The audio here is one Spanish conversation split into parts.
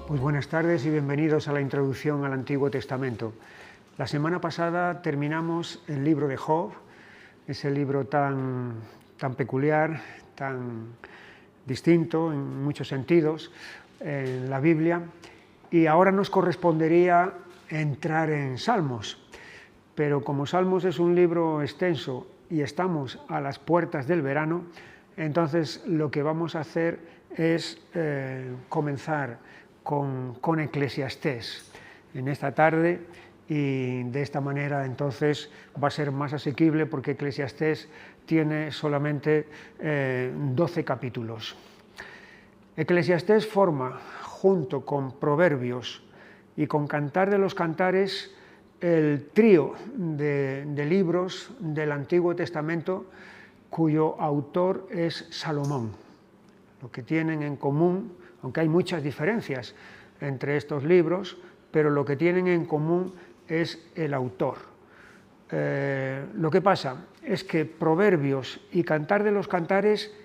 Pues buenas tardes y bienvenidos a la introducción al Antiguo Testamento. La semana pasada terminamos el libro de Job, ese libro tan peculiar, tan distinto en muchos sentidos en la Biblia, y ahora nos correspondería entrar en Salmos. Pero como Salmos es un libro extenso y estamos a las puertas del verano, entonces lo que vamos a hacer es comenzar con Eclesiastés en esta tarde, y de esta manera entonces va a ser más asequible porque Eclesiastés tiene solamente 12 capítulos. Eclesiastés forma, junto con Proverbios y con Cantar de los Cantares, el trío de libros del Antiguo Testamento cuyo autor es Salomón. Lo que tienen en común, aunque hay muchas diferencias entre estos libros, pero lo que tienen en común es el autor. Lo que pasa es que Proverbios y Cantar de los Cantares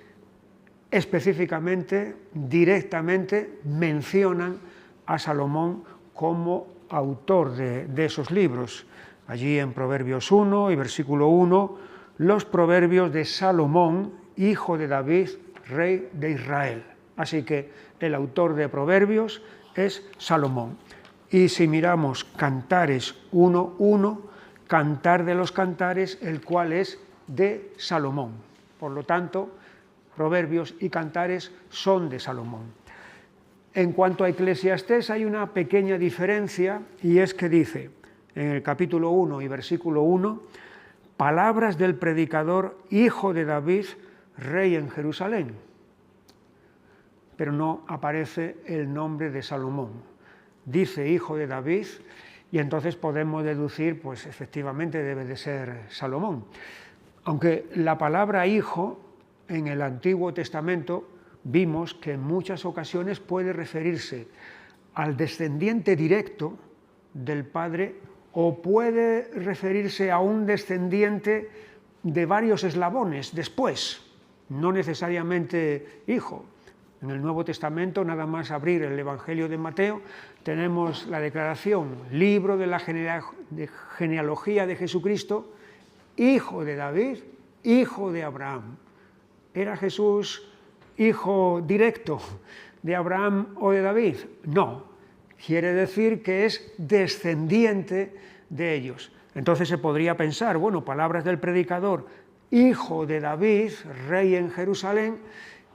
específicamente, directamente, mencionan a Salomón como autor de esos libros. Allí en Proverbios 1 y versículo 1, los proverbios de Salomón, hijo de David, rey de Israel. Así que el autor de Proverbios es Salomón. Y si miramos Cantares 1:1, Cantar de los Cantares, el cual es de Salomón. Por lo tanto, Proverbios y Cantares son de Salomón. En cuanto a Eclesiastés hay una pequeña diferencia, y es que dice en el capítulo 1 y versículo 1, palabras del predicador, hijo de David, rey en Jerusalén. Pero no aparece el nombre de Salomón. Dice hijo de David, y entonces podemos deducir, pues efectivamente debe de ser Salomón. Aunque la palabra hijo en el Antiguo Testamento vimos que en muchas ocasiones puede referirse al descendiente directo del padre, o puede referirse a un descendiente de varios eslabones después, no necesariamente hijo. En el Nuevo Testamento, nada más abrir el Evangelio de Mateo, tenemos la declaración, libro de la genealogía de Jesucristo, hijo de David, hijo de Abraham. ¿Era Jesús hijo directo de Abraham o de David? No, quiere decir que es descendiente de ellos. Entonces se podría pensar, bueno, palabras del predicador, hijo de David, rey en Jerusalén,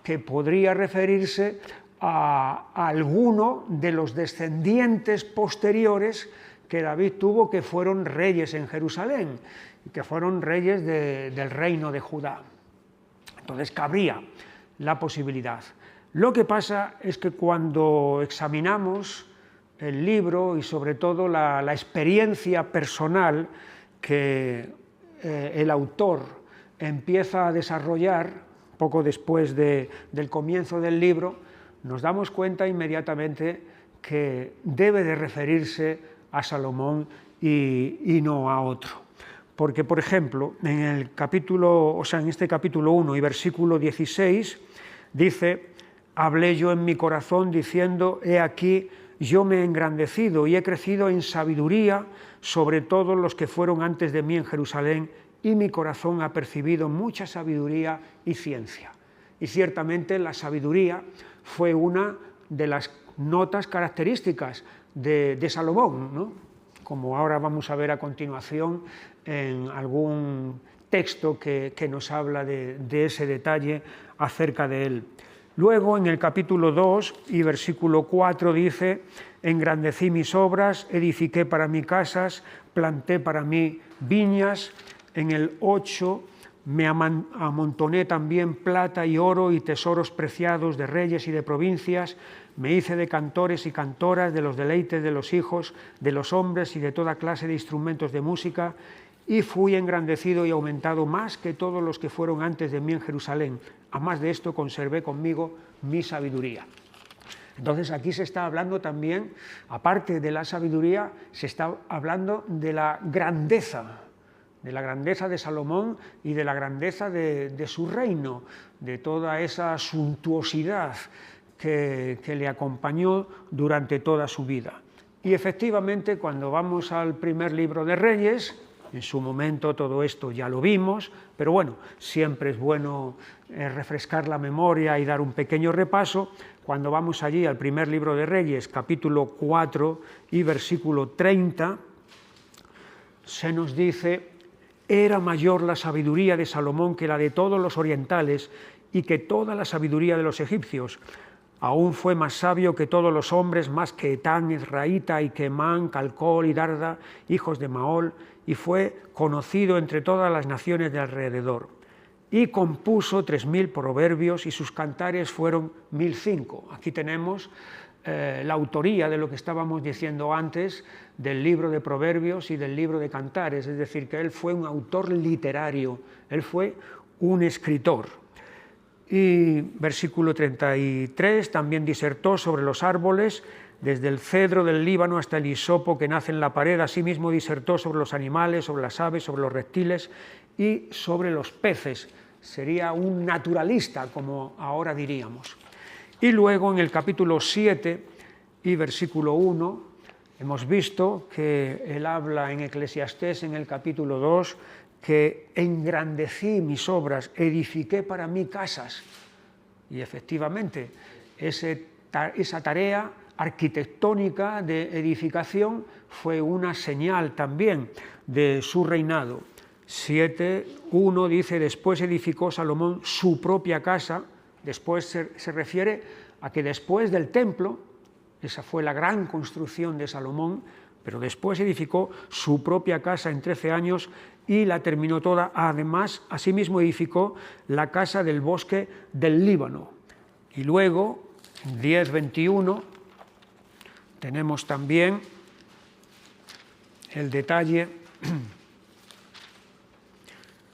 que podría referirse a alguno de los descendientes posteriores que David tuvo, que fueron reyes en Jerusalén, y que fueron reyes del reino de Judá. Entonces cabría la posibilidad. Lo que pasa es que cuando examinamos el libro y sobre todo la experiencia personal que el autor empieza a desarrollar poco después del comienzo del libro, nos damos cuenta inmediatamente que debe de referirse a Salomón y no a otro. Porque, por ejemplo, en este capítulo 1 y versículo 16, dice, hablé yo en mi corazón diciendo, he aquí, yo me he engrandecido y he crecido en sabiduría sobre todos los que fueron antes de mí en Jerusalén, y mi corazón ha percibido mucha sabiduría y ciencia. Y ciertamente la sabiduría fue una de las notas características de Salomón, ¿no? Como ahora vamos a ver a continuación en algún texto que nos habla de ese detalle acerca de él. Luego, en el capítulo 2 y versículo 4 dice, engrandecí mis obras, edifiqué para mí casas, planté para mí viñas. En el 8 me amontoné también plata y oro y tesoros preciados de reyes y de provincias, me hice de cantores y cantoras, de los deleites de los hijos, de los hombres y de toda clase de instrumentos de música, y fui engrandecido y aumentado más que todos los que fueron antes de mí en Jerusalén. A más de esto conservé conmigo mi sabiduría. Entonces aquí se está hablando también, aparte de la sabiduría, se está hablando de la grandeza de Salomón y de la grandeza de su reino, de toda esa suntuosidad que le acompañó durante toda su vida. Y efectivamente, cuando vamos al primer libro de Reyes, en su momento todo esto ya lo vimos, pero bueno, siempre es bueno refrescar la memoria y dar un pequeño repaso. Cuando vamos allí al primer libro de Reyes, capítulo 4 y versículo 30, se nos dice: «Era mayor la sabiduría de Salomón que la de todos los orientales y que toda la sabiduría de los egipcios. Aún fue más sabio que todos los hombres, más que Etán, Ezraíta, y Quemán, Calcol y Darda, hijos de Maol, y fue conocido entre todas las naciones de alrededor. Y compuso 3000 proverbios, y sus cantares fueron 1005». Aquí tenemos la autoría de lo que estábamos diciendo antes del libro de Proverbios y del libro de Cantares, es decir, que él fue un autor literario, él fue un escritor. Y versículo 33, también disertó sobre los árboles, desde el cedro del Líbano hasta el hisopo que nace en la pared. Asimismo disertó sobre los animales, sobre las aves, sobre los reptiles y sobre los peces. Sería un naturalista, como ahora diríamos. Y luego en el capítulo 7 y versículo 1, hemos visto que él habla en Eclesiastés en el capítulo 2, que engrandecí mis obras, edifiqué para mí casas. Y efectivamente, esa tarea arquitectónica de edificación fue una señal también de su reinado. 7:1 dice: «Después edificó Salomón su propia casa». Después se refiere a que después del templo, esa fue la gran construcción de Salomón, pero después edificó su propia casa en 13 años y la terminó toda. Además, asimismo edificó la casa del bosque del Líbano. Y luego, en 10:21, tenemos también el detalle,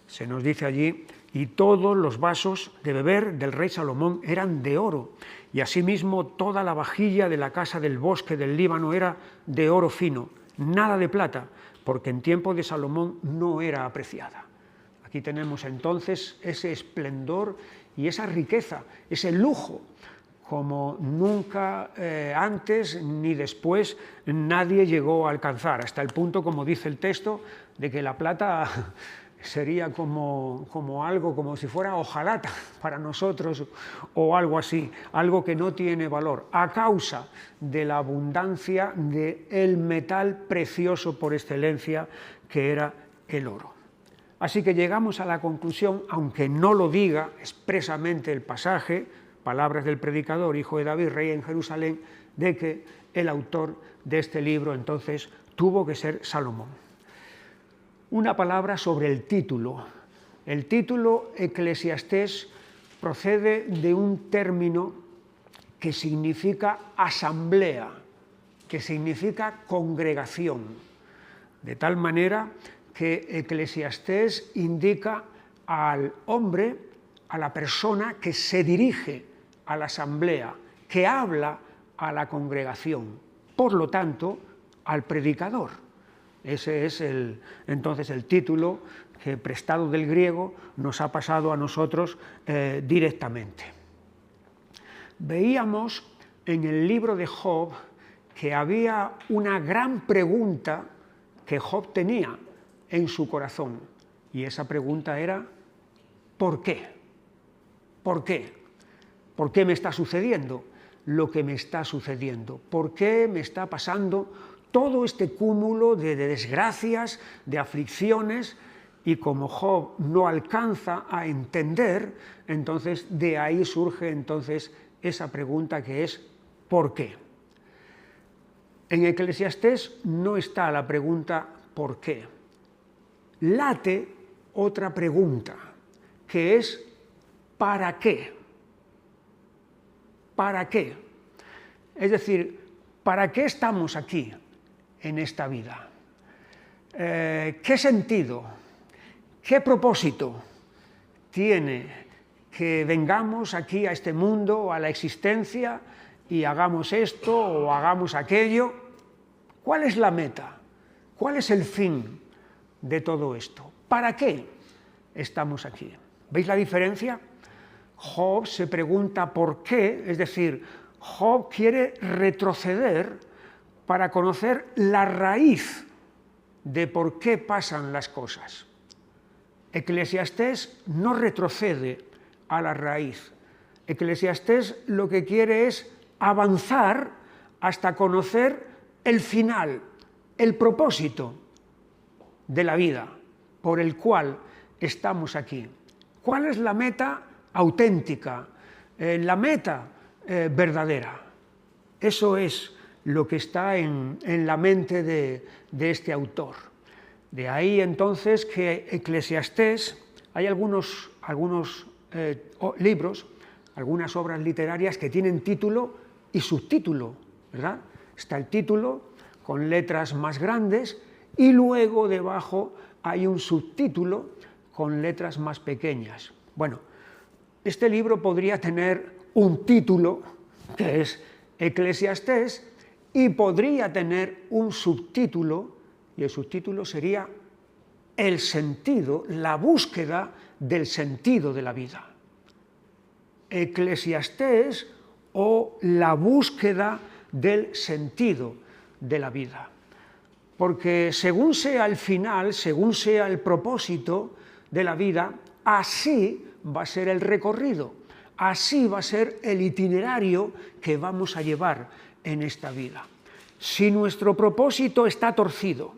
se nos dice allí: «Y todos los vasos de beber del rey Salomón eran de oro, y asimismo toda la vajilla de la casa del bosque del Líbano era de oro fino, nada de plata, porque en tiempo de Salomón no era apreciada». Aquí tenemos entonces ese esplendor y esa riqueza, ese lujo, como nunca antes ni después nadie llegó a alcanzar, hasta el punto, como dice el texto, de que la plata sería como algo, como si fuera hojalata para nosotros o algo así, algo que no tiene valor, a causa de la abundancia del metal precioso por excelencia que era el oro. Así que llegamos a la conclusión, aunque no lo diga expresamente el pasaje, palabras del predicador, hijo de David, rey en Jerusalén, de que el autor de este libro entonces tuvo que ser Salomón. Una palabra sobre el título. El título Eclesiastés procede de un término que significa asamblea, que significa congregación, de tal manera que Eclesiastés indica al hombre, a la persona que se dirige a la asamblea, que habla a la congregación, por lo tanto, al predicador. Ese es entonces el título que, prestado del griego, nos ha pasado a nosotros directamente. Veíamos en el libro de Job que había una gran pregunta que Job tenía en su corazón, y esa pregunta era: ¿por qué? ¿Por qué? ¿Por qué me está sucediendo lo que me está sucediendo? ¿Por qué me está pasando todo este cúmulo de desgracias, de aflicciones? Y como Job no alcanza a entender, entonces de ahí surge entonces esa pregunta que es ¿por qué? En Eclesiastés no está la pregunta ¿por qué? Late otra pregunta, que es ¿para qué? ¿Para qué? Es decir, ¿para qué estamos aquí en esta vida? ¿Qué sentido, qué propósito tiene que vengamos aquí a este mundo, a la existencia, y hagamos esto o hagamos aquello? ¿Cuál es la meta? ¿Cuál es el fin de todo esto? ¿Para qué estamos aquí? ¿Veis la diferencia? Job se pregunta por qué, es decir, Job quiere retroceder para conocer la raíz de por qué pasan las cosas. Eclesiastés no retrocede a la raíz. Eclesiastés lo que quiere es avanzar hasta conocer el final, el propósito de la vida por el cual estamos aquí. ¿Cuál es la meta auténtica, la meta verdadera? Eso es lo que está en la mente de este autor. De ahí entonces que Eclesiastés, hay algunos libros, algunas obras literarias que tienen título y subtítulo, ¿verdad? Está el título con letras más grandes y luego debajo hay un subtítulo con letras más pequeñas. Bueno, este libro podría tener un título que es Eclesiastés y podría tener un subtítulo, y el subtítulo sería el sentido, la búsqueda del sentido de la vida. Eclesiastés o la búsqueda del sentido de la vida. Porque según sea el final, según sea el propósito de la vida, así va a ser el recorrido, así va a ser el itinerario que vamos a llevar en esta vida. Si nuestro propósito está torcido,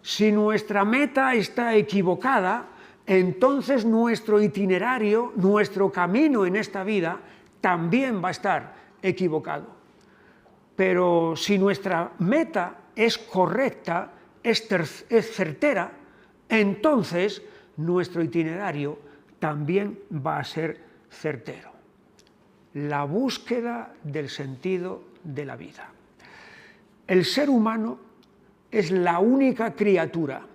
si nuestra meta está equivocada, entonces nuestro itinerario, nuestro camino en esta vida también va a estar equivocado. Pero si nuestra meta es correcta, es certera, entonces nuestro itinerario también va a ser certero. La búsqueda del sentido de la vida. El ser humano es la única criatura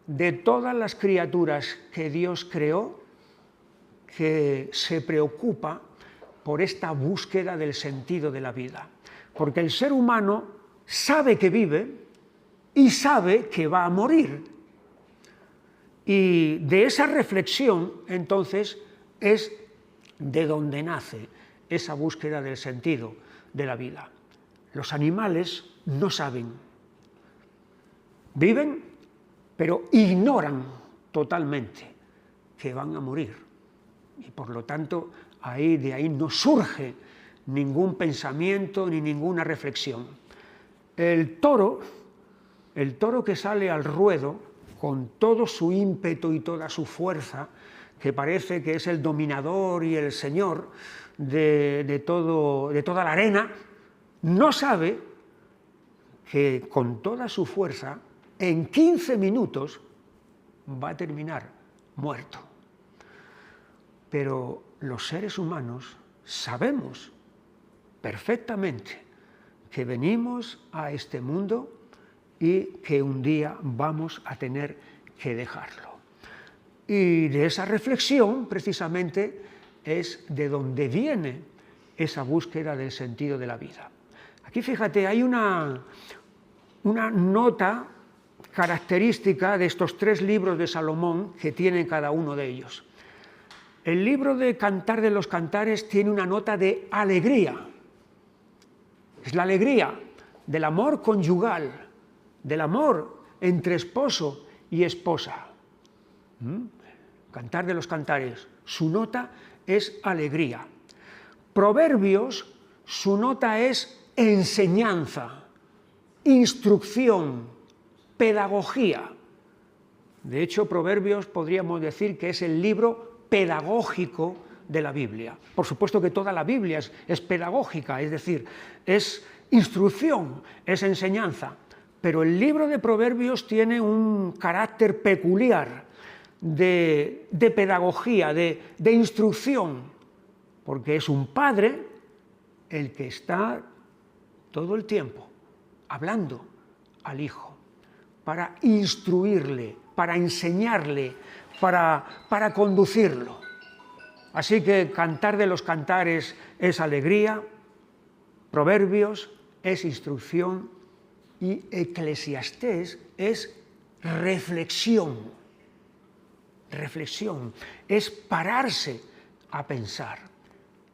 de todas las criaturas que Dios creó que se preocupa por esta búsqueda del sentido de la vida. Porque el ser humano sabe que vive y sabe que va a morir. Y de esa reflexión, entonces, es de donde nace esa búsqueda del sentido de la vida. Los animales no saben. Viven, pero ignoran totalmente que van a morir. Y por lo tanto, de ahí no surge ningún pensamiento ni ninguna reflexión. El toro que sale al ruedo con todo su ímpetu y toda su fuerza, que parece que es el dominador y el señor de toda la arena, no sabe que con toda su fuerza, en 15 minutos, va a terminar muerto. Pero los seres humanos sabemos perfectamente que venimos a este mundo y que un día vamos a tener que dejarlo. Y de esa reflexión, precisamente, es de donde viene esa búsqueda del sentido de la vida. Aquí, fíjate, hay una nota característica de estos 3 libros de Salomón que tiene cada uno de ellos. El libro de Cantar de los Cantares tiene una nota de alegría. Es la alegría del amor conyugal, del amor entre esposo y esposa. Cantar de los Cantares, su nota es alegría. Proverbios, su nota es enseñanza, instrucción, pedagogía. De hecho, Proverbios podríamos decir que es el libro pedagógico de la Biblia. Por supuesto que toda la Biblia es pedagógica, es decir, es instrucción, es enseñanza. Pero el libro de Proverbios tiene un carácter peculiar de pedagogía, de instrucción, porque es un padre el que está todo el tiempo hablando al hijo para instruirle, para enseñarle, para conducirlo. Así que Cantar de los Cantares es alegría, Proverbios es instrucción y Eclesiastés es reflexión. Reflexión es pararse a pensar.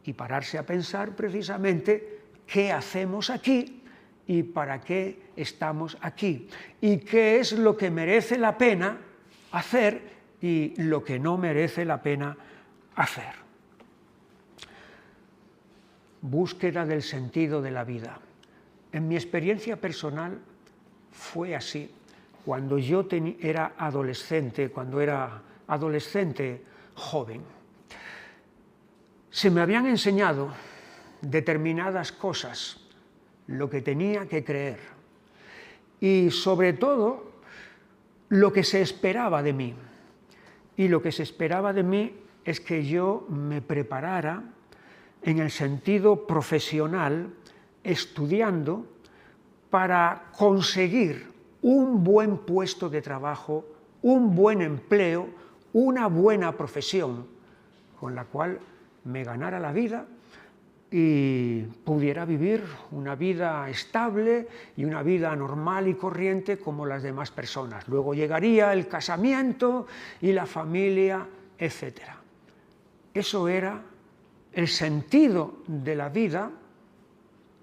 Y pararse a pensar precisamente qué hacemos aquí y para qué estamos aquí, y qué es lo que merece la pena hacer y lo que no merece la pena hacer. Búsqueda del sentido de la vida. En mi experiencia personal fue así. Cuando yo era adolescente, joven, se me habían enseñado determinadas cosas, lo que tenía que creer, y sobre todo lo que se esperaba de mí. Y lo que se esperaba de mí es que yo me preparara en el sentido profesional, estudiando, para conseguir un buen puesto de trabajo, un buen empleo, una buena profesión, con la cual me ganara la vida y pudiera vivir una vida estable y una vida normal y corriente como las demás personas. Luego llegaría el casamiento y la familia, etc. Eso era el sentido de la vida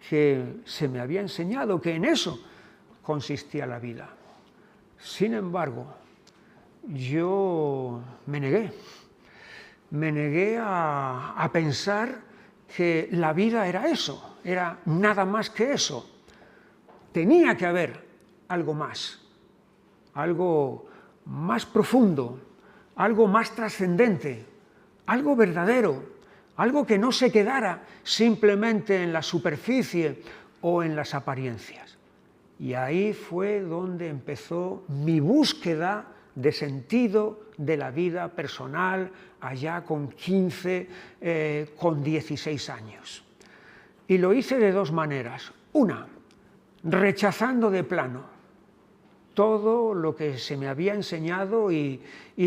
que se me había enseñado, que en eso consistía la vida. Sin embargo, yo me negué a pensar que la vida era eso, era nada más que eso. Tenía que haber algo más profundo, algo más trascendente, algo verdadero, algo que no se quedara simplemente en la superficie o en las apariencias. Y ahí fue donde empezó mi búsqueda de sentido de la vida personal, allá con 15, con 16 años. Y lo hice de dos maneras. Una, rechazando de plano todo lo que se me había enseñado y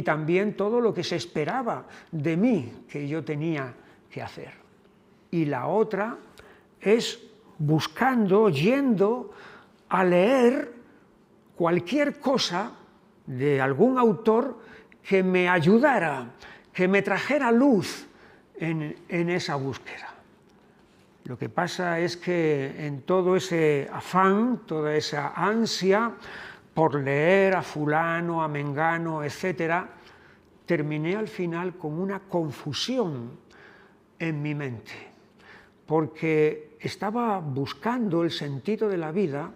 también todo lo que se esperaba de mí que yo tenía que hacer. Y la otra es buscando, yendo a leer cualquier cosa de algún autor que me ayudara, que me trajera luz en esa búsqueda. Lo que pasa es que en todo ese afán, toda esa ansia por leer a fulano, a mengano, etc., terminé al final con una confusión en mi mente, porque estaba buscando el sentido de la vida,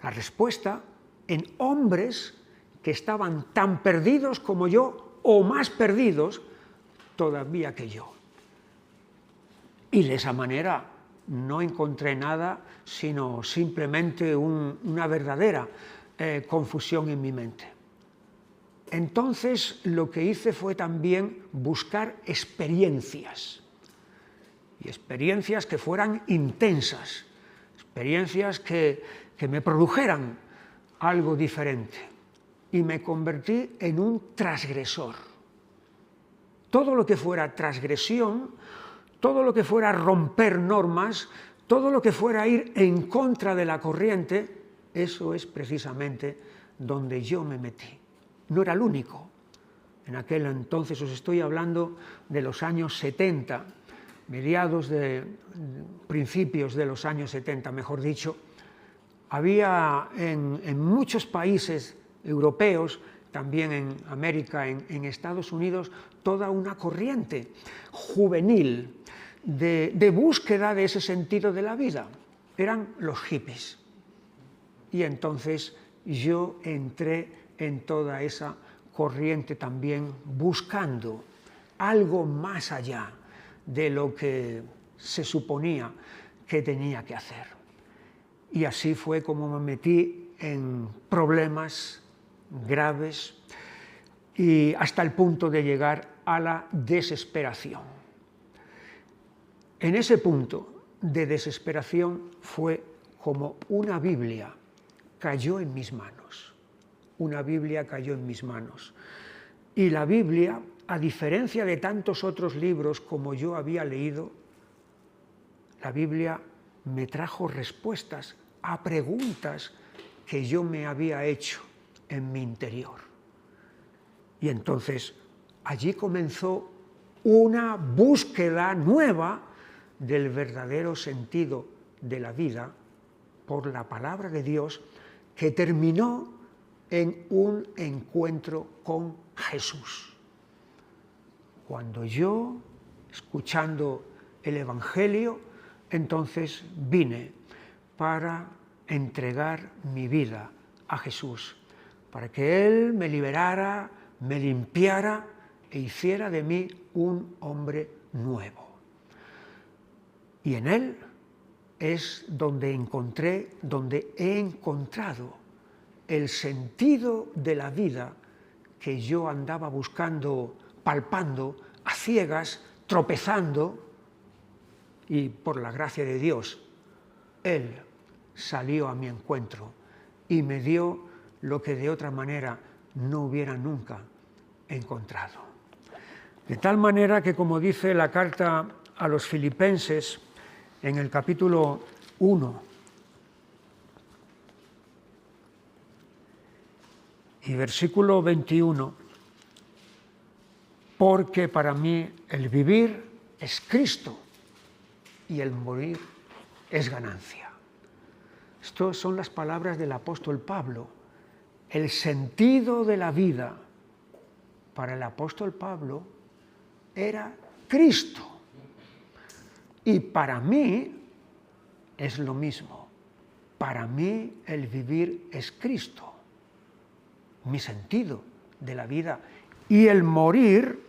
la respuesta, en hombres que estaban tan perdidos como yo o más perdidos todavía que yo. Y de esa manera no encontré nada, sino simplemente una verdadera confusión en mi mente. Entonces lo que hice fue también buscar experiencias, y experiencias que fueran intensas, experiencias que me produjeran algo diferente. Y me convertí en un transgresor. Todo lo que fuera transgresión, todo lo que fuera romper normas, todo lo que fuera ir en contra de la corriente, eso es precisamente donde yo me metí. No era el único. En aquel entonces, os estoy hablando de los años 70, principios de los años 70, mejor dicho, había en muchos países europeos, también en América, en Estados Unidos, toda una corriente juvenil de búsqueda de ese sentido de la vida. Eran los hippies. Y entonces yo entré en toda esa corriente también, buscando algo más allá de lo que se suponía que tenía que hacer. Y así fue como me metí en problemas graves y hasta el punto de llegar a la desesperación. En ese punto de desesperación fue como una Biblia cayó en mis manos. Una Biblia cayó en mis manos. Y la Biblia, a diferencia de tantos otros libros como yo había leído, la Biblia me trajo respuestas a preguntas que yo me había hecho en mi interior. Y entonces allí comenzó una búsqueda nueva del verdadero sentido de la vida por la palabra de Dios, que terminó en un encuentro con Jesús. Cuando yo, escuchando el Evangelio, entonces vine para entregar mi vida a Jesús, para que Él me liberara, me limpiara e hiciera de mí un hombre nuevo. Y en Él es donde he encontrado el sentido de la vida que yo andaba buscando, palpando, a ciegas, tropezando, y por la gracia de Dios, Él salió a mi encuentro y me dio lo que de otra manera no hubiera nunca encontrado. De tal manera que, como dice la carta a los Filipenses en el capítulo 1 y versículo 21, porque para mí el vivir es Cristo y el morir es ganancia. Estas son las palabras del apóstol Pablo. El sentido de la vida para el apóstol Pablo era Cristo. Y para mí es lo mismo. Para mí el vivir es Cristo, mi sentido de la vida. Y el morir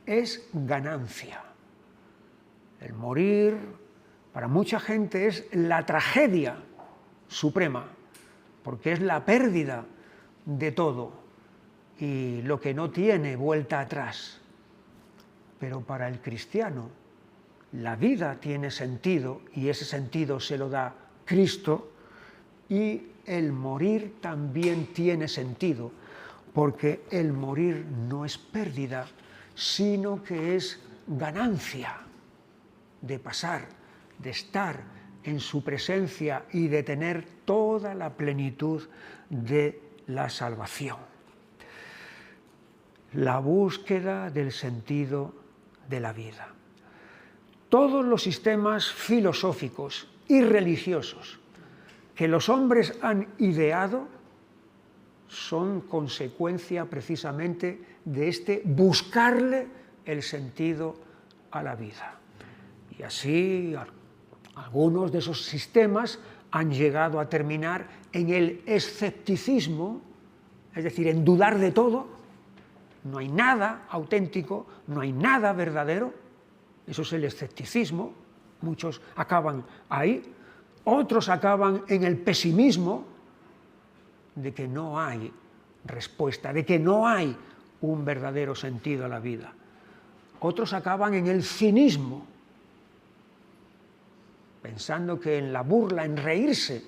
es ganancia. El morir para mucha gente es la tragedia suprema, porque es la pérdida de todo y lo que no tiene vuelta atrás. Pero para el cristiano la vida tiene sentido y ese sentido se lo da Cristo, y el morir también tiene sentido, porque el morir no es pérdida, sino que es ganancia de pasar, de estar en su presencia y de tener toda la plenitud de la salvación. La búsqueda del sentido de la vida. Todos los sistemas filosóficos y religiosos que los hombres han ideado son consecuencia precisamente de este buscarle el sentido a la vida. Y así algunos de esos sistemas han llegado a terminar en el escepticismo, es decir, en dudar de todo. No hay nada auténtico, no hay nada verdadero. Eso es el escepticismo. Muchos acaban ahí. Otros acaban en el pesimismo de que no hay respuesta, de que no hay un verdadero sentido a la vida. Otros acaban en el cinismo, pensando que en la burla, en reírse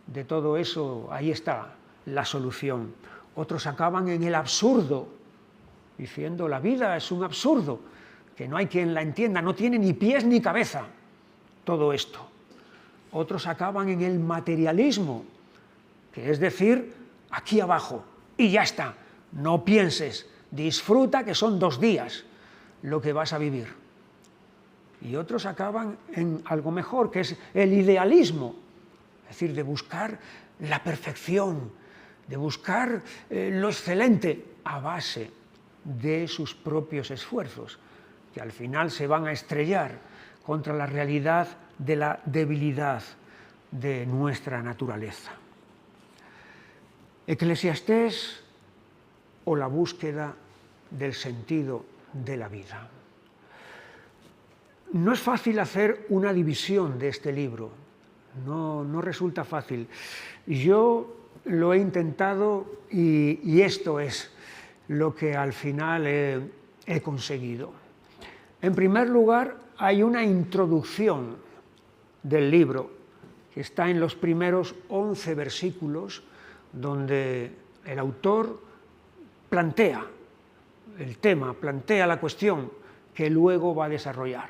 de todo eso, ahí está la solución. Otros acaban en el absurdo, diciendo la vida es un absurdo, que no hay quien la entienda, no tiene ni pies ni cabeza todo esto. Otros acaban en el materialismo, que es decir, aquí abajo, y ya está, no pienses, disfruta que son 2 días lo que vas a vivir. Y otros acaban en algo mejor, que es el idealismo, es decir, de buscar la perfección, de buscar lo excelente a base de sus propios esfuerzos, que al final se van a estrellar contra la realidad de la debilidad de nuestra naturaleza. Eclesiastés o la búsqueda del sentido de la vida. No es fácil hacer una división de este libro, no resulta fácil. Yo lo he intentado y esto es lo que al final he conseguido. En primer lugar, hay una introducción del libro que está en los primeros 11 versículos, donde el autor plantea el tema, plantea la cuestión que luego va a desarrollar.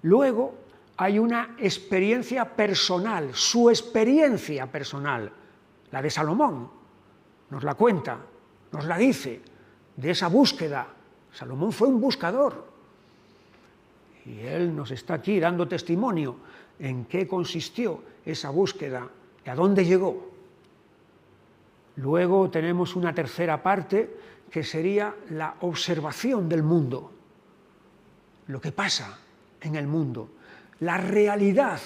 Luego hay una experiencia personal, su experiencia personal, la de Salomón, nos la cuenta, nos la dice, de esa búsqueda. Salomón fue un buscador Y él nos está aquí dando testimonio en qué consistió esa búsqueda y a dónde llegó. Luego tenemos una tercera parte que sería la observación del mundo, lo que pasa en el mundo, la realidad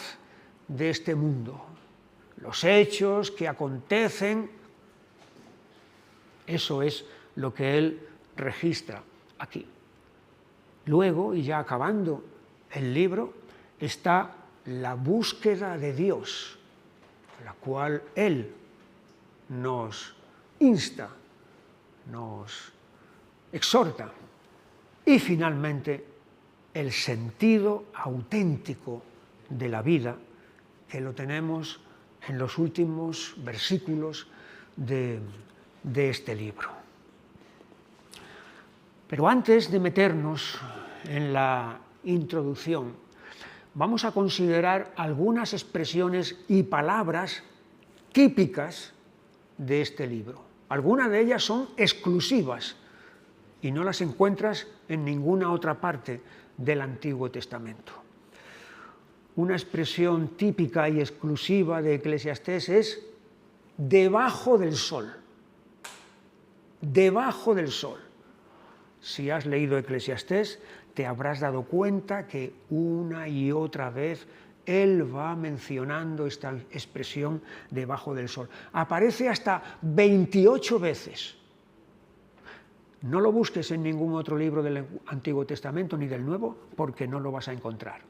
de este mundo, los hechos que acontecen. Eso es lo que él registra aquí. Luego, y ya acabando el libro, está la búsqueda de Dios, la cual él nos insta, nos exhorta. Y finalmente, el sentido auténtico de la vida, que lo tenemos en los últimos versículos de este libro. Pero antes de meternos en la introducción, vamos a considerar algunas expresiones y palabras típicas de este libro. Algunas de ellas son exclusivas y no las encuentras en ninguna otra parte del Antiguo Testamento. Una expresión típica y exclusiva de Eclesiastés es debajo del sol. Debajo del sol. Si has leído Eclesiastés, te habrás dado cuenta que una y otra vez él va mencionando esta expresión debajo del sol. Aparece hasta 28 veces. No lo busques en ningún otro libro del Antiguo Testamento ni del Nuevo, porque no lo vas a encontrar.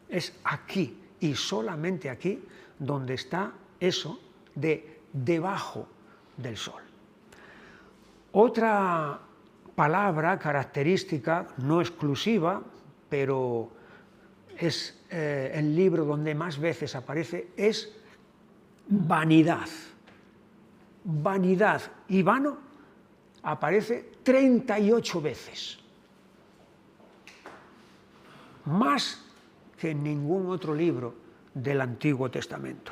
Es aquí y solamente aquí donde está eso de debajo del sol. Otra palabra característica, no exclusiva, pero es el libro donde más veces aparece, es vanidad. Vanidad y vano aparece 38 veces. Más que en ningún otro libro del Antiguo Testamento.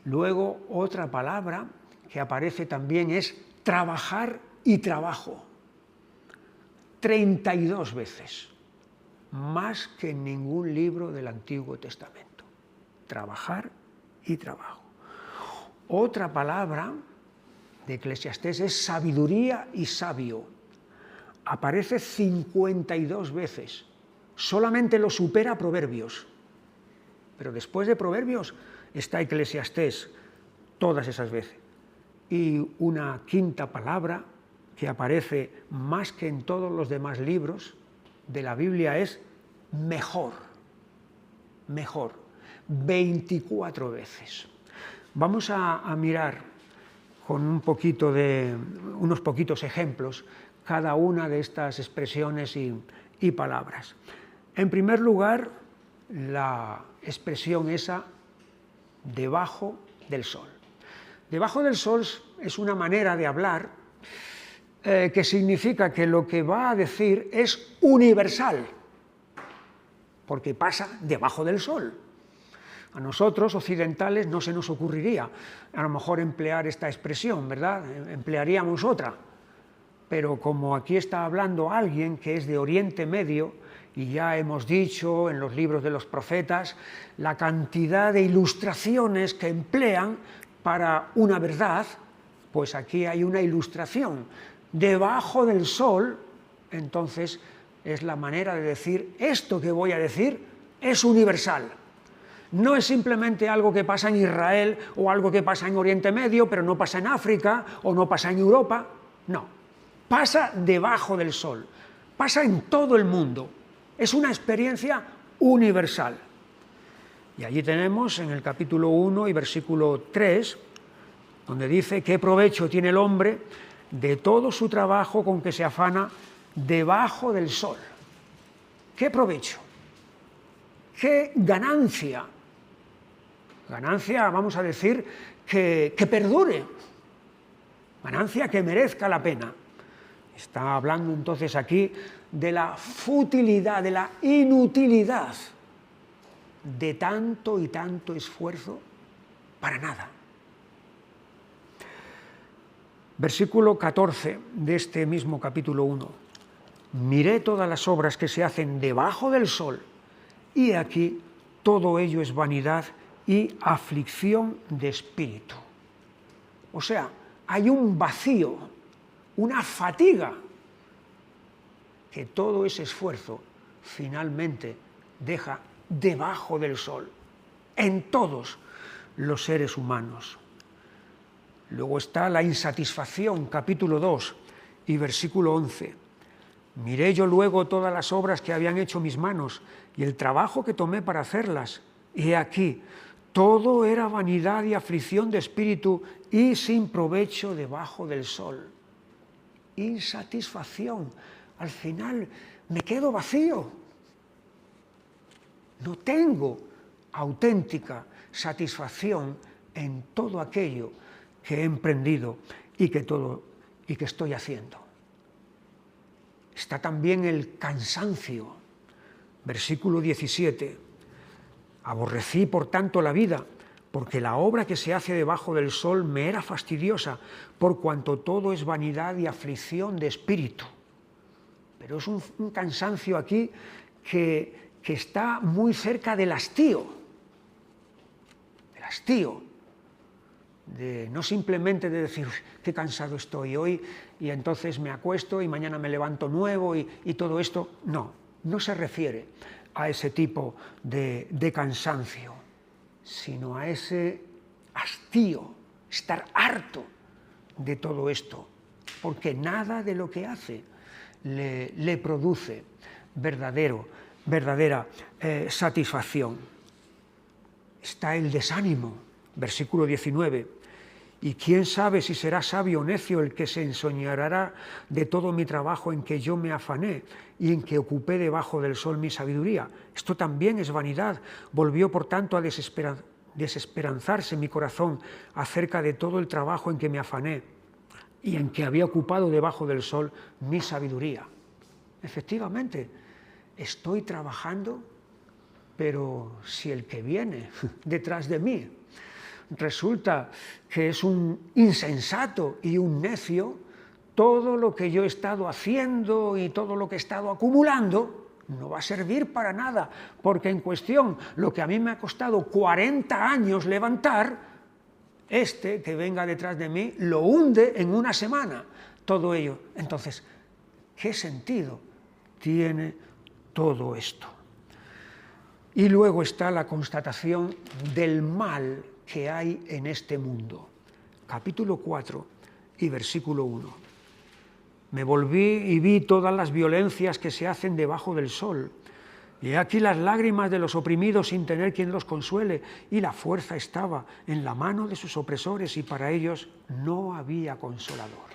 Luego, otra palabra que aparece también es trabajar y trabajo. 32 veces, más que en ningún libro del Antiguo Testamento. Trabajar y trabajo. Otra palabra de Eclesiastés es sabiduría y sabio. Aparece 52 veces. Solamente lo supera Proverbios. Pero después de Proverbios está Eclesiastés todas esas veces. Y una quinta palabra que aparece más que en todos los demás libros de la Biblia es mejor. Mejor. 24 veces. Vamos a mirar con unos poquitos ejemplos cada una de estas expresiones y palabras. En primer lugar, la expresión esa debajo del sol. Debajo del sol es una manera de hablar que significa que lo que va a decir es universal, porque pasa debajo del sol. A nosotros, occidentales, no se nos ocurriría a lo mejor emplear esta expresión, ¿verdad? Emplearíamos otra. Pero como aquí está hablando alguien que es de Oriente Medio, y ya hemos dicho en los libros de los profetas la cantidad de ilustraciones que emplean para una verdad, pues aquí hay una ilustración. Debajo del sol, entonces, es la manera de decir, esto que voy a decir es universal. No es simplemente algo que pasa en Israel o algo que pasa en Oriente Medio, pero no pasa en África o no pasa en Europa. No, pasa debajo del sol, pasa en todo el mundo. Es una experiencia universal. Y allí tenemos en el capítulo 1 y versículo 3, donde dice, ¿qué provecho tiene el hombre de todo su trabajo con que se afana debajo del sol? ¿Qué provecho? ¿Qué ganancia? Ganancia, vamos a decir, que perdure. Ganancia que merezca la pena. Está hablando entonces aquí de la futilidad, de la inutilidad de tanto y tanto esfuerzo para nada. Versículo 14 de este mismo capítulo 1. miré todas las obras que se hacen debajo del sol, y aquí todo ello es vanidad y aflicción de espíritu. O sea, hay un vacío, una fatiga, que todo ese esfuerzo finalmente deja debajo del sol, en todos los seres humanos. Luego está la insatisfacción, capítulo 2 y versículo 11. Miré yo luego todas las obras que habían hecho mis manos y el trabajo que tomé para hacerlas, y he aquí, todo era vanidad y aflicción de espíritu y sin provecho debajo del sol. Insatisfacción. Al final me quedo vacío. No tengo auténtica satisfacción en todo aquello que he emprendido y que estoy haciendo. Está también el cansancio. Versículo 17. Aborrecí por tanto la vida, porque la obra que se hace debajo del sol me era fastidiosa, por cuanto todo es vanidad y aflicción de espíritu. Pero es un cansancio aquí que está muy cerca del hastío. Del hastío. No simplemente de decir, qué cansado estoy hoy, y entonces me acuesto y mañana me levanto nuevo y todo esto. No, no se refiere a ese tipo de cansancio, sino a ese hastío, estar harto de todo esto, porque nada de lo que hace le produce verdadera satisfacción. Está el desánimo, versículo 19. Y quién sabe si será sabio o necio el que se ensoñará de todo mi trabajo en que yo me afané y en que ocupé debajo del sol mi sabiduría. Esto también es vanidad. Volvió por tanto a desesperanzarse mi corazón acerca de todo el trabajo en que me afané y en que había ocupado debajo del sol mi sabiduría. Efectivamente, estoy trabajando, pero si el que viene detrás de mí resulta que es un insensato y un necio, todo lo que yo he estado haciendo y todo lo que he estado acumulando no va a servir para nada, porque en cuestión lo que a mí me ha costado 40 años levantar, este que venga detrás de mí lo hunde en una semana, todo ello. Entonces, ¿qué sentido tiene todo esto? Y luego está la constatación del mal que hay en este mundo. Capítulo 4 y versículo 1. Me volví y vi todas las violencias que se hacen debajo del sol. Y he aquí las lágrimas de los oprimidos sin tener quien los consuele, y la fuerza estaba en la mano de sus opresores, y para ellos no había consolador.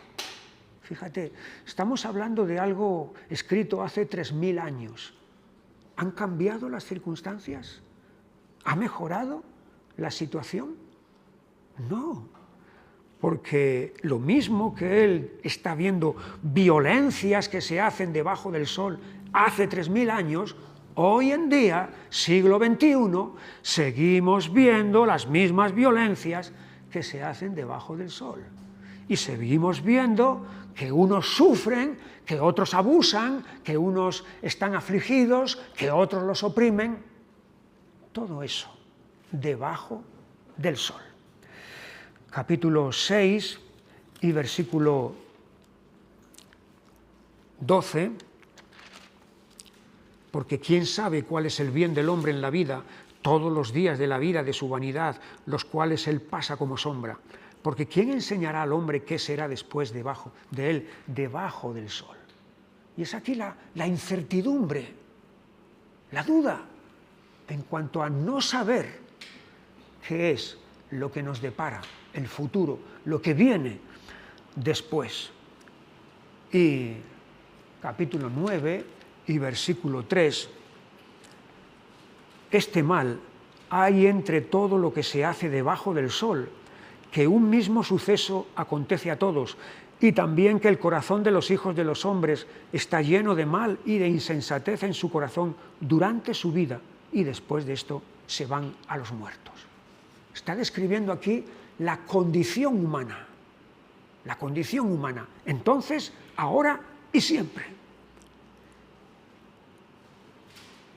Fíjate, estamos hablando de algo escrito hace 3000 años. ¿Han cambiado las circunstancias? ¿Ha mejorado la situación? No, porque lo mismo que él está viendo violencias que se hacen debajo del sol hace 3000 años, hoy en día, siglo XXI, seguimos viendo las mismas violencias que se hacen debajo del sol. Y seguimos viendo que unos sufren, que otros abusan, que unos están afligidos, que otros los oprimen. Todo eso debajo del sol. Capítulo 6 y versículo 12. Porque quién sabe cuál es el bien del hombre en la vida, todos los días de la vida de su vanidad, los cuales él pasa como sombra. Porque ¿quién enseñará al hombre qué será después debajo de él, debajo del sol? Y es aquí la incertidumbre, la duda, en cuanto a no saber qué es lo que nos depara el futuro, lo que viene después. Y capítulo 9 y versículo 3, este mal hay entre todo lo que se hace debajo del sol, que un mismo suceso acontece a todos, y también que el corazón de los hijos de los hombres está lleno de mal y de insensatez en su corazón durante su vida, y después de esto se van a los muertos. Está describiendo aquí la condición humana, entonces, ahora y siempre.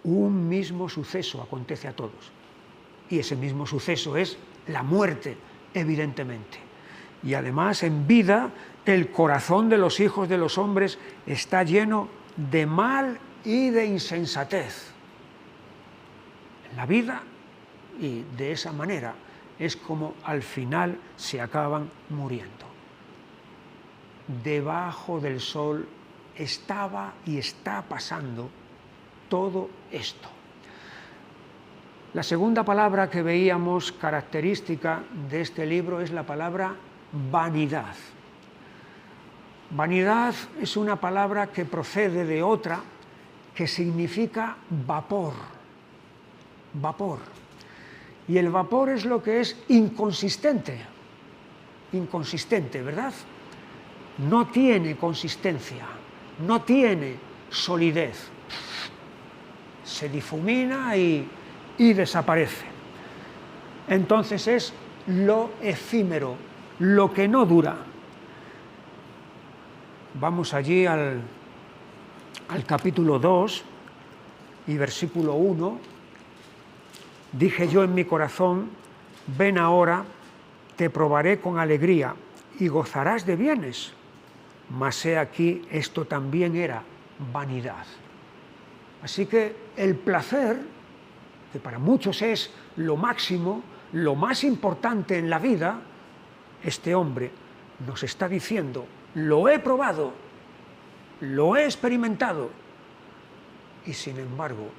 un mismo suceso acontece a todos. Y ese mismo suceso es la muerte, evidentemente. Y además, en vida, el corazón de los hijos de los hombres está lleno de mal y de insensatez. En la vida, y de esa manera, es como al final se acaban muriendo. Debajo del sol estaba y está pasando todo esto. La segunda palabra que veíamos característica de este libro es la palabra vanidad. Vanidad es una palabra que procede de otra que significa vapor. Vapor. Y el vapor es lo que es inconsistente. Inconsistente, ¿verdad? No tiene consistencia, no tiene solidez. Se difumina y desaparece. Entonces es lo efímero, lo que no dura. Vamos allí al capítulo 2 y versículo 1. Dije yo en mi corazón, ven ahora, te probaré con alegría y gozarás de bienes. Mas he aquí, esto también era vanidad. Así que el placer, que para muchos es lo máximo, lo más importante en la vida, este hombre nos está diciendo, lo he probado, lo he experimentado, y sin embargo,